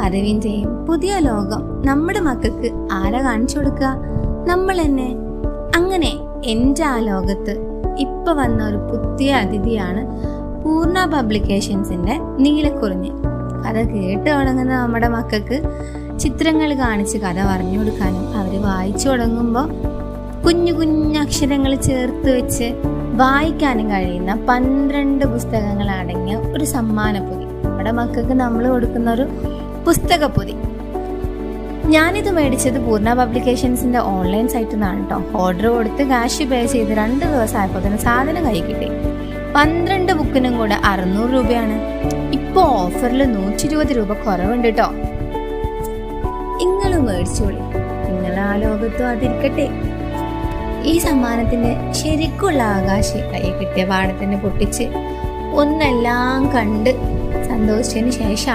അറിവിന്റെയും പുതിയ ലോകം നമ്മുടെ മക്കൾക്ക് ആരാ കാണിച്ചു കൊടുക്കുക? നമ്മൾ തന്നെ. അങ്ങനെ എൻ്റെ ആ ലോകത്ത് ഇപ്പൊ വന്ന ഒരു പുതിയ അതിഥിയാണ് പൂർണ്ണ പബ്ലിക്കേഷൻസിന്റെ നീലക്കുറിഞ്ഞി. കഥ കേട്ട് തുടങ്ങുന്ന നമ്മുടെ മക്കൾക്ക് ചിത്രങ്ങൾ കാണിച്ച് കഥ പറഞ്ഞു കൊടുക്കാനും അവര് വായിച്ചു തുടങ്ങുമ്പോൾ കുഞ്ഞു കുഞ്ഞു അക്ഷരങ്ങൾ ചേർത്ത് വെച്ച് വായിക്കാനും കഴിയുന്ന 12 പുസ്തകങ്ങൾ അടങ്ങിയ ഒരു സമ്മാനപ്പൊതി നമ്മുടെ മക്കൾക്ക് നമ്മൾ കൊടുക്കുന്ന ഒരു പുസ്തകപ്പൊതി. ഞാനിത് മേടിച്ചത് പൂർണ്ണ പബ്ലിക്കേഷൻസിന്റെ ഓൺലൈൻ സൈറ്റിൽ നിന്നാണ് കേട്ടോ. ഓർഡർ കൊടുത്ത് ക്യാഷ് പേ ചെയ്ത് 2 ദിവസമായപ്പോൾ തന്നെ സാധനം കൈ കിട്ടി. 12 ബുക്കിനും കൂടെ 600 രൂപയാണ്. ഇപ്പൊ ഓഫറിൽ 120 രൂപ കുറവുണ്ട് കേട്ടോ. നിങ്ങളും മേടിച്ചോളി, നിങ്ങൾ ആ ലോകത്തും അതിരിക്കട്ടെ. ഈ സമ്മാനത്തിന്റെ ശരിക്കുള്ള ആകാശം കൈ കിട്ടിയ പാടത്തന്നെ പൊട്ടിച്ച് ഒന്നെല്ലാം കണ്ട് സന്തോഷിച്ചതിന് ശേഷം